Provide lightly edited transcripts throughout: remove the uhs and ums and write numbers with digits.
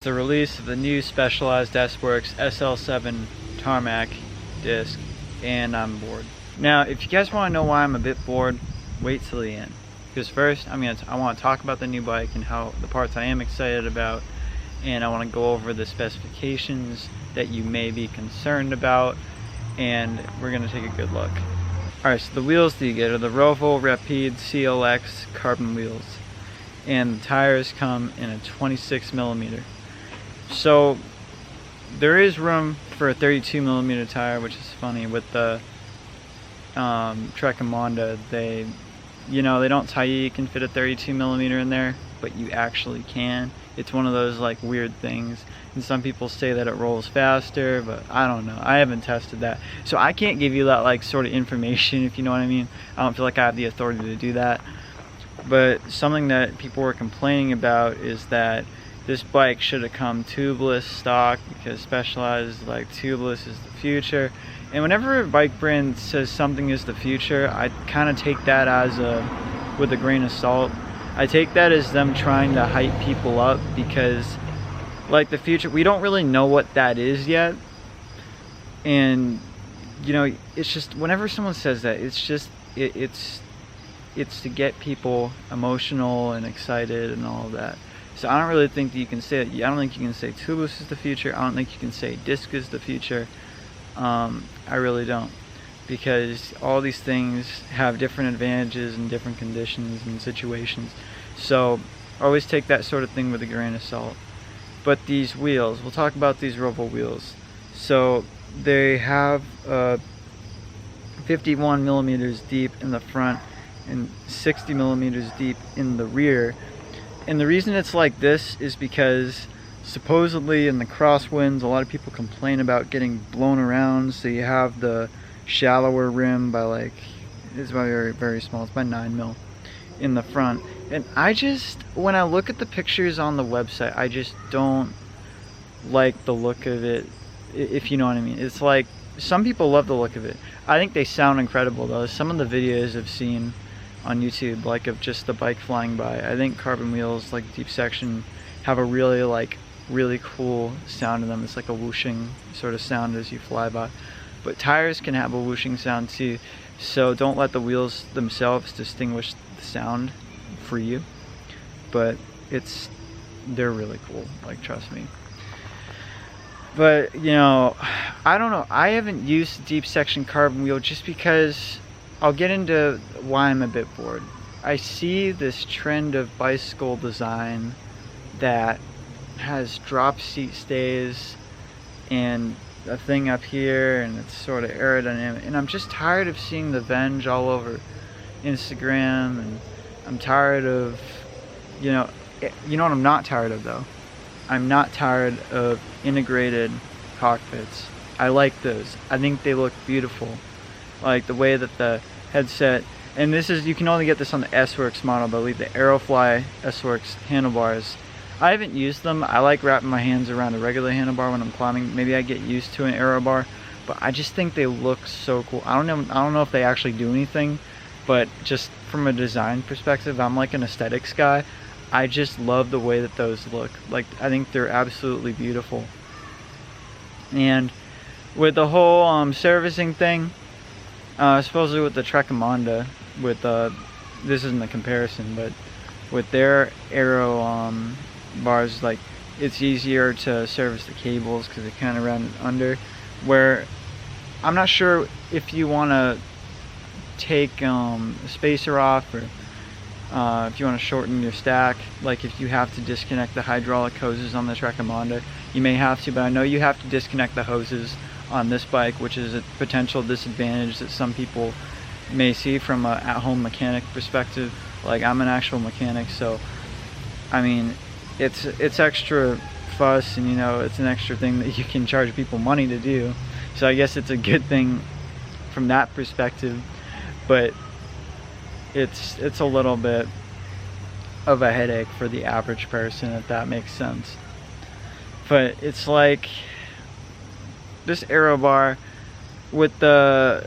The release of the new specialized S-Works SL7 Tarmac disc, and I'm bored. Now, if you guys want to know why I'm a bit bored, wait till the end. Because first, I want to talk about the new bike and how the parts I am excited about, and I want to go over the specifications that you may be concerned about, and we're going to take a good look. Alright, so the wheels that you get are the Rovo Rapide CLX carbon wheels, and the tires come in a 26mm. So there is room for a 32mm tire, which is funny. With the Trek and Monda, they don't tell you can fit a 32mm in there, but you actually can. It's one of those like weird things, and some people say that it rolls faster, but I don't know. I haven't tested that, so I can't give you that like sort of information, if you know what I mean. I don't feel like I have the authority to do that. But something that people were complaining about is that this bike should have come tubeless stock, because Specialized is like tubeless is the future. And whenever a bike brand says something is the future, I kind of take that as with a grain of salt. I take that as them trying to hype people up, because like the future, we don't really know what that is yet. And it's just, whenever someone says that, it's just it's to get people emotional and excited and all of that. So I don't really think that you can say it. I don't think you can say tubeless is the future. I don't think you can say disc is the future. I really don't, because all these things have different advantages and different conditions and situations. So always take that sort of thing with a grain of salt. But these wheels, we'll talk about these Rovo wheels. So they have 51mm deep in the front and 60mm deep in the rear. And the reason it's like this is because supposedly in the crosswinds, a lot of people complain about getting blown around. So you have the shallower rim by like, it's very, very small, it's by 9mm in the front. And when I look at the pictures on the website, I just don't like the look of it, if you know what I mean. It's like, some people love the look of it. I think they sound incredible though. Some of the videos I've seen on YouTube, like of just the bike flying by, I think carbon wheels, like deep section, have a really cool sound to them. It's like a whooshing sort of sound as you fly by. But tires can have a whooshing sound too, so don't let the wheels themselves distinguish the sound for you. But they're really cool, like, trust me. But I don't know, I haven't used deep section carbon wheel just because I'll get into why I'm a bit bored. I see this trend of bicycle design that has drop seat stays and a thing up here, and it's sort of aerodynamic, and I'm just tired of seeing the Venge all over Instagram, and I'm tired of, you know what I'm not tired of though? I'm not tired of integrated cockpits. I like those. I think they look beautiful. Like the way that the headset, and you can only get this on the S-Works model, but I believe the Aerofly S-Works handlebars. I haven't used them. I like wrapping my hands around a regular handlebar when I'm climbing. Maybe I get used to an aero bar, but I just think they look so cool. I don't know if they actually do anything, but just from a design perspective, I'm like an aesthetics guy. I just love the way that those look. Like, I think they're absolutely beautiful. And with the whole servicing thing, supposedly with the Trek and Monda, with this isn't a comparison, but with their aero bars, like, it's easier to service the cables because they kind of round it under, where I'm not sure if you want to take a spacer off, or if you want to shorten your stack, like if you have to disconnect the hydraulic hoses on the Trek and Monda, you may have to, but I know you have to disconnect the hoses on this bike, which is a potential disadvantage that some people may see from an at-home mechanic perspective. Like, I'm an actual mechanic, so I mean, it's extra fuss, and it's an extra thing that you can charge people money to do, so I guess it's a good thing from that perspective. But it's a little bit of a headache for the average person, if that makes sense. But it's like this aero bar with the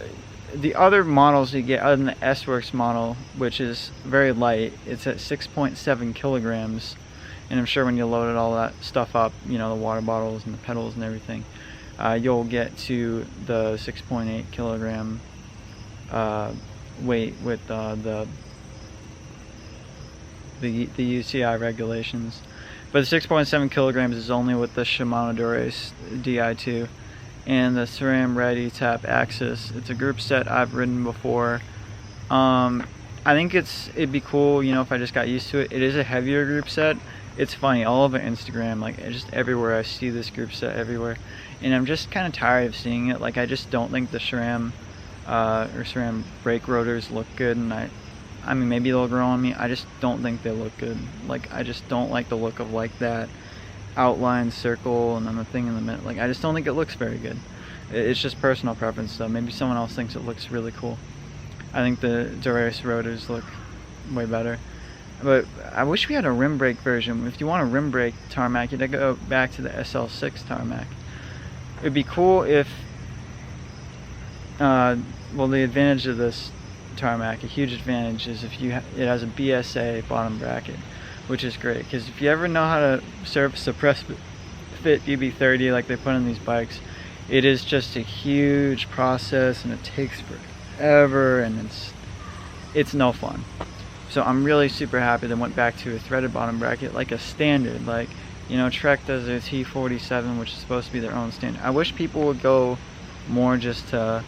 other models you get, other than the S-Works model, which is very light, it's at 6.7 kilograms, and I'm sure when you loaded all that stuff up, you know, the water bottles and the pedals and everything, you'll get to the 6.8 kilogram weight with the UCI regulations. But the 6.7 kilograms is only with the Shimano Dura-Ace Di2 and the SRAM Ready Tap Axis. It's a group set I've ridden before. I think it'd be cool, you know, if I just got used to it. It is a heavier group set. It's funny, all over Instagram, like just everywhere I see this group set everywhere, and I'm just kind of tired of seeing it. Like, I just don't think the SRAM or SRAM brake rotors look good, and I mean, maybe they'll grow on me. I just don't think they look good. Like, I just don't like the look of like that outline circle and then the thing in the middle. Like, I just don't think it looks very good. It's just personal preference though. Maybe someone else thinks it looks really cool. I think the Dura-Ace rotors look way better. But I wish we had a rim brake version. If you want a rim brake Tarmac, you'd have to go back to the SL6 Tarmac. It'd be cool if, well, the advantage of this Tarmac, a huge advantage, is if it has a BSA bottom bracket, which is great. Because if you ever know how to suppress fit DB30 like they put on these bikes, it is just a huge process and it takes forever and it's no fun. So I'm really super happy they went back to a threaded bottom bracket, like a standard. Like, you know, Trek does their T47, which is supposed to be their own standard. I wish people would go more just to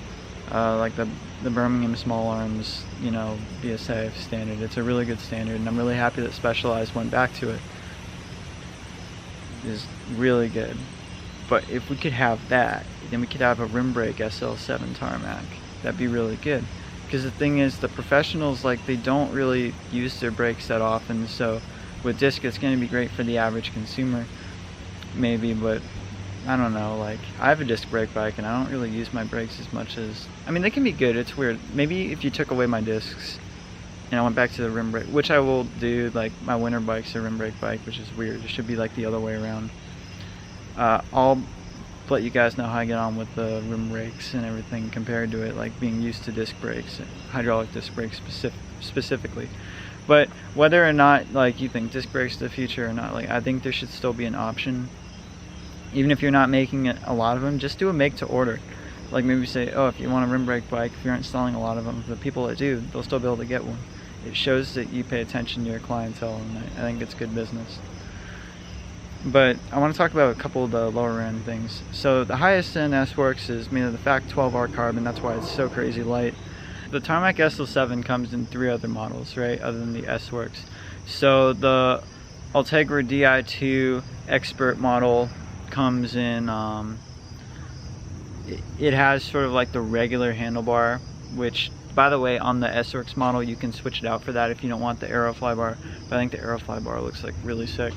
like the Birmingham Small Arms, you know, BSA standard. It's a really good standard, and I'm really happy that Specialized went back to it. It's really good. But if we could have that, then we could have a rim brake SL7 Tarmac. That'd be really good. Because the thing is, the professionals, like, they don't really use their brakes that often, so with disc it's going to be great for the average consumer, maybe, but I don't know. Like, I have a disc brake bike and I don't really use my brakes as much as, I mean, they can be good. It's weird. Maybe if you took away my discs and I went back to the rim brake, which I will do. Like, my winter bike's a rim brake bike, which is weird. It should be like the other way around. I'll let you guys know how I get on with the rim brakes and everything compared to it, like being used to disc brakes, hydraulic disc brakes specifically. But whether or not, like, you think disc brakes are the future or not, like, I think there should still be an option. Even if you're not making a lot of them, just do a make to order. Like, maybe say, oh, if you want a rim brake bike, if you aren't selling a lot of them, the people that do, they'll still be able to get one. It shows that you pay attention to your clientele, and I think it's good business. But I want to talk about a couple of the lower end things. So the highest end S-Works is made of the FAC 12R carbon. That's why it's so crazy light. The Tarmac SL7 comes in 3 other models, right, other than the S-Works. So the Ultegra Di2 Expert model comes in, it has sort of like the regular handlebar, which, by the way, on the S-Works model you can switch it out for that if you don't want the Aerofly bar. But I think the Aerofly bar looks like really sick.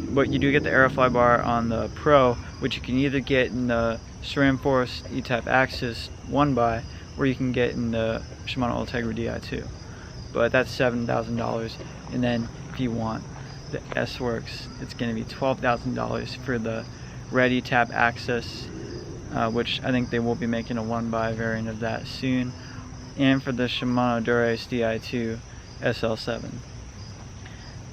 But you do get the Aerofly bar on the Pro, which you can either get in the SRAM Force E-Type Axis 1x, or you can get in the Shimano Ultegra Di2. But that's $7,000. And then if you want the S-Works, it's going to be $12,000 for the Ready Tap Axis, which I think they will be making a 1x variant of that soon, and for the Shimano Dura-Ace Di2 SL7.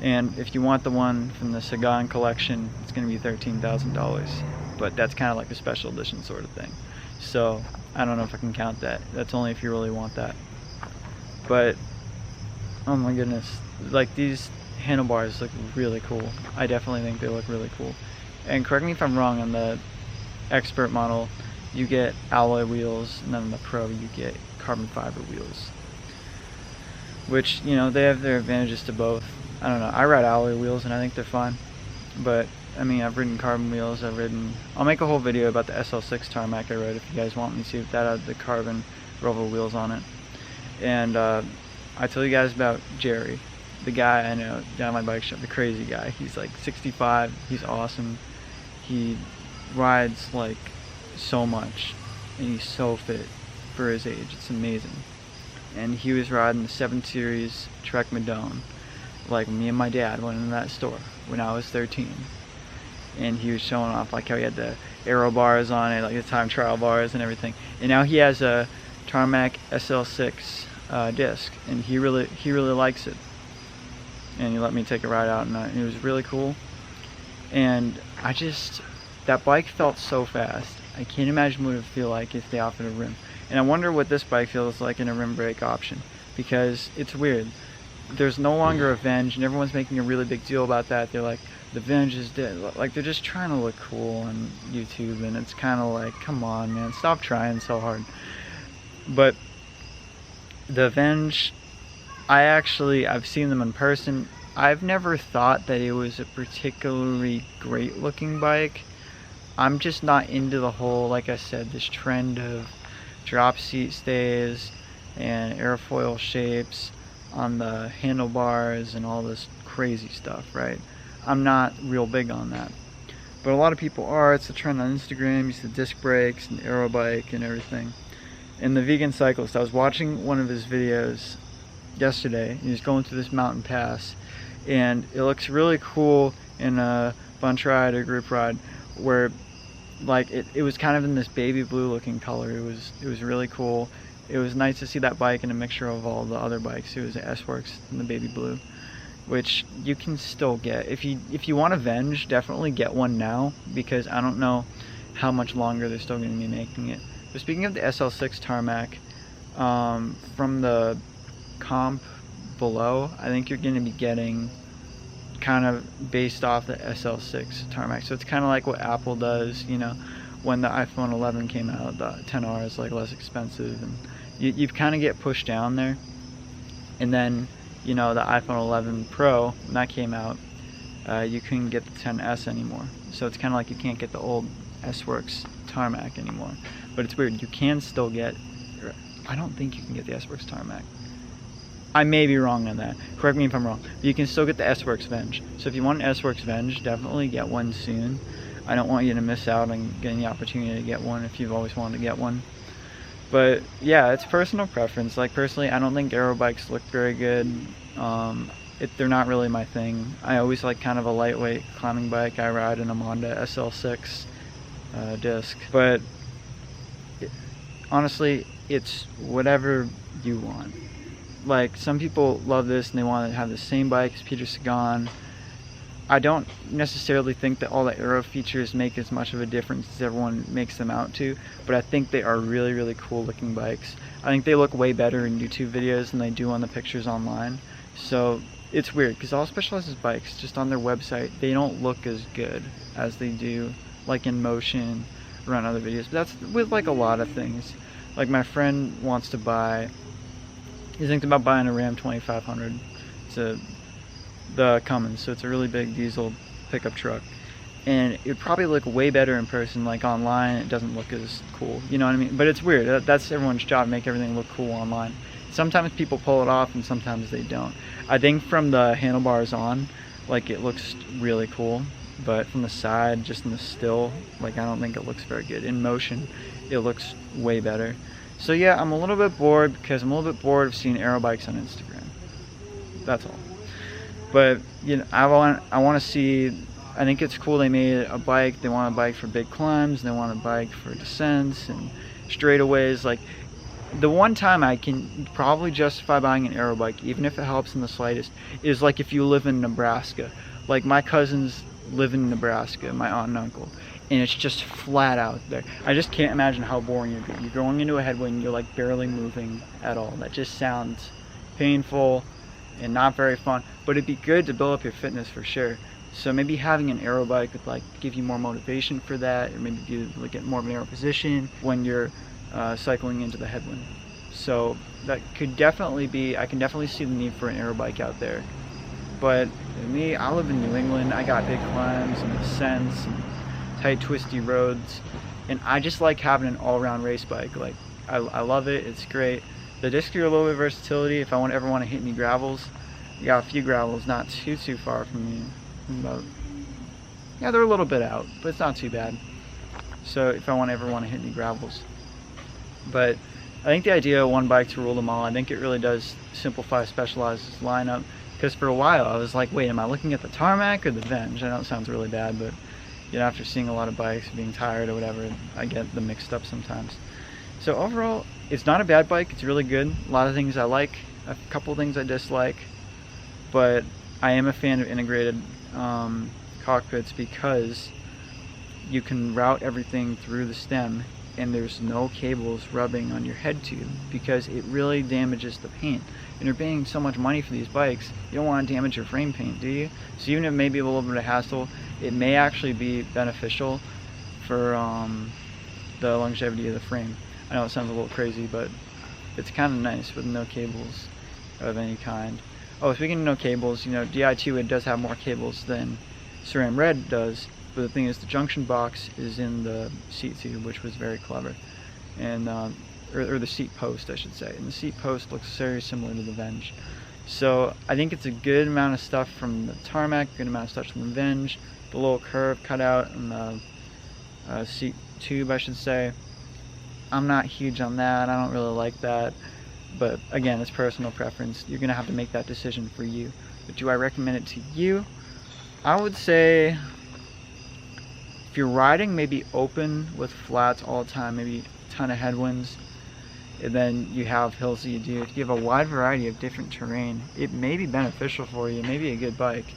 And if you want the one from the Sagan collection, it's going to be $13,000, but that's kind of like a special edition sort of thing. So I don't know if I can count that. That's only if you really want that. But oh my goodness, like, these handlebars look really cool. I definitely think they look really cool. And correct me if I'm wrong, on the Expert model you get alloy wheels, and then on the Pro you get carbon fiber wheels, which, you know, they have their advantages to both. I don't know, I ride alloy wheels and I think they're fine, but I mean, I've ridden carbon wheels, I'll make a whole video about the SL6 Tarmac I rode if you guys want me to, if that had the carbon Roval wheels on it. And I told you guys about Jerry, the guy I know down at my bike shop, the crazy guy. He's like 65, he's awesome, he rides like so much, and he's so fit for his age, it's amazing. And he was riding the 7 Series Trek Madone. Like, me and my dad went in that store when I was 13, and he was showing off like how he had the aero bars on it, like the time trial bars and everything. And now he has a Tarmac SL6 disc, and he really likes it. And he let me take a ride out, and it was really cool. And that bike felt so fast. I can't imagine what it would feel like if they offered a rim. And I wonder what this bike feels like in a rim brake option, because it's weird. There's no longer a Venge, and everyone's making a really big deal about that. They're like, the Venge is dead. Like, they're just trying to look cool on YouTube, and it's kind of like, come on, man, stop trying so hard. But the Venge, I've seen them in person. I've never thought that it was a particularly great looking bike. I'm just not into the whole, like I said, this trend of drop seat stays and airfoil shapes on the handlebars and all this crazy stuff, right? I'm not real big on that. But a lot of people are. It's a trend on Instagram. You see the disc brakes and aero bike and everything. And the vegan cyclist, I was watching one of his videos yesterday. He was going through this mountain pass, and it looks really cool in a bunch ride or group ride where like it was kind of in this baby blue looking color. It was really cool. It was nice to see that bike in a mixture of all the other bikes. It was the S-Works in the baby blue, which you can still get. If you want a Venge, definitely get one now, because I don't know how much longer they're still going to be making it. But speaking of the SL6 Tarmac, from the comp below, I think you're going to be getting kind of based off the SL6 Tarmac. So it's kind of like what Apple does, you know, when the iPhone 11 came out, the XR is like less expensive, and you kind of get pushed down there. And then, you know, the iPhone 11 Pro, when that came out, you couldn't get the XS anymore. So it's kind of like you can't get the old S-Works Tarmac anymore. But it's weird, you can still get, I don't think you can get the S-Works Tarmac. I may be wrong on that. Correct me if I'm wrong. But you can still get the S-Works Venge. So if you want an S-Works Venge, definitely get one soon. I don't want you to miss out on getting the opportunity to get one if you've always wanted to get one. But yeah, it's personal preference. Like personally, I don't think aero bikes look very good. They're not really my thing. I always like kind of a lightweight climbing bike. I ride an Honda SL6 disc. But honestly, it's whatever you want. Like, some people love this and they want to have the same bike as Peter Sagan. I don't necessarily think that all the aero features make as much of a difference as everyone makes them out to, but I think they are really, really cool looking bikes. I think they look way better in YouTube videos than they do on the pictures online. So it's weird, because all Specialized's bikes, just on their website, they don't look as good as they do like in motion or on other videos. But that's with like a lot of things. Like my friend wants to buy, he's thinking about buying a Ram 2500. It's the Cummins, so it's a really big diesel pickup truck, and it would probably look way better in person. Like online, it doesn't look as cool, you know what I mean? But it's weird. That's everyone's job, to make everything look cool online. Sometimes people pull it off and sometimes they don't. I think from the handlebars on, like, it looks really cool, but from the side, just in the still, like, I don't think it looks very good. In motion, it looks way better. So yeah, I'm a little bit bored, because I'm a little bit bored of seeing aero bikes on Instagram. That's all. But you know, I want to see. I think it's cool they made a bike. They want a bike for big climbs. They want a bike for descents and straightaways. Like, the one time I can probably justify buying an aero bike, even if it helps in the slightest, is like if you live in Nebraska. Like, my cousins live in Nebraska, my aunt and uncle, and it's just flat out there. I just can't imagine how boring it'd be. You're going into a headwind, you're like barely moving at all. That just sounds painful and not very fun, but it'd be good to build up your fitness for sure. So maybe having an aero bike would like give you more motivation for that, or maybe you like get more of an aero position when you're cycling into the headwind. So that could definitely be, I can definitely see the need for an aero bike out there. But me, I live in New England. I got big climbs and descents and tight twisty roads, and I just like having an all-around race bike. Like, I love it. It's great. The discs are a little bit of versatility. If I ever want to hit any gravels, we got a few gravels not too far from me. About, yeah, they're a little bit out, but it's not too bad. So if I ever want to hit any gravels. But I think the idea of one bike to rule them all, I think it really does simplify Specialized's lineup. Because for a while I was like, wait, am I looking at the Tarmac or the Venge? I know it sounds really bad, but you know, after seeing a lot of bikes, being tired or whatever, I get them mixed up sometimes. So overall, it's not a bad bike. It's really good. A lot of things I like, a couple things I dislike, but I am a fan of integrated cockpits because you can route everything through the stem and there's no cables rubbing on your head tube, because it really damages the paint. And you're paying so much money for these bikes, you don't want to damage your frame paint, do you? So even if it may be a little bit of hassle, it may actually be beneficial for the longevity of the frame. I know it sounds a little crazy, but it's kind of nice with no cables of any kind. Oh, speaking of no cables, you know, Di2, it does have more cables than Ceram Red does, but the thing is the junction box is in the seat tube, which was very clever. And or the seat post, I should say. And the seat post looks very similar to the Venge. So I think it's a good amount of stuff from the Tarmac, good amount of stuff from the Venge, the little curve cut out in the seat tube, I should say. I'm not huge on that, I don't really like that, but again, it's personal preference. You're gonna have to make that decision for you. But do I recommend it to you? I would say if you're riding maybe open with flats all the time, maybe a ton of headwinds, and then you have hills that you do, if you have a wide variety of different terrain, it may be beneficial for you, maybe a good bike.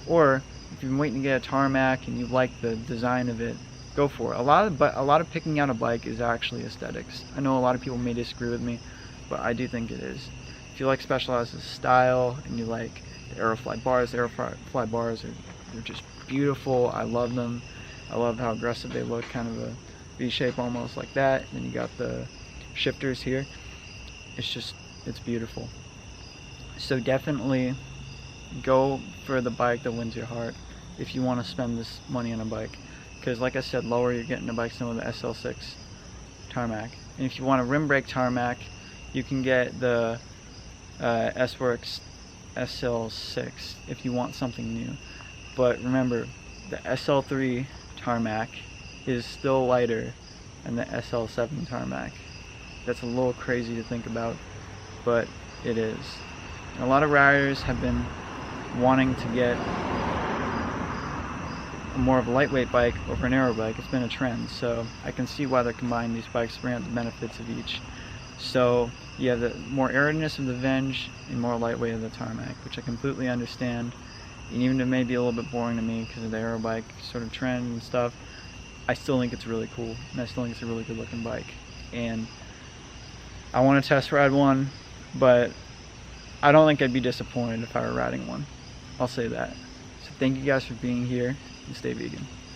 Or if you've been waiting to get a Tarmac and you like the design of it, go for it. A lot of picking out a bike is actually aesthetics. I know a lot of people may disagree with me, but I do think it is. If you like Specialized's style and you like the Aerofly bars, they're just beautiful. I love them. I love how aggressive they look, kind of a V shape almost like that. And then you got the shifters here. It's beautiful. So definitely go for the bike that wins your heart if you want to spend this money on a bike. Because like I said, lower you're getting a bike similar to the SL6 Tarmac. And if you want a rim brake Tarmac, you can get the S-Works SL6 if you want something new. But remember, the SL3 Tarmac is still lighter than the SL7 Tarmac. That's a little crazy to think about, but it is. And a lot of riders have been wanting to get more of a lightweight bike over an aero bike. It's been a trend, so I can see why they're combining these bikes to bring out the benefits of each. So you have the more airiness of the Venge and more lightweight of the Tarmac, which I completely understand. And even if it may be a little bit boring to me because of the aero bike sort of trend and stuff, I still think it's really cool, and I still think it's a really good looking bike. And I want to test ride one, but I don't think I'd be disappointed if I were riding one. I'll say that. So thank you guys for being here, and stay vegan.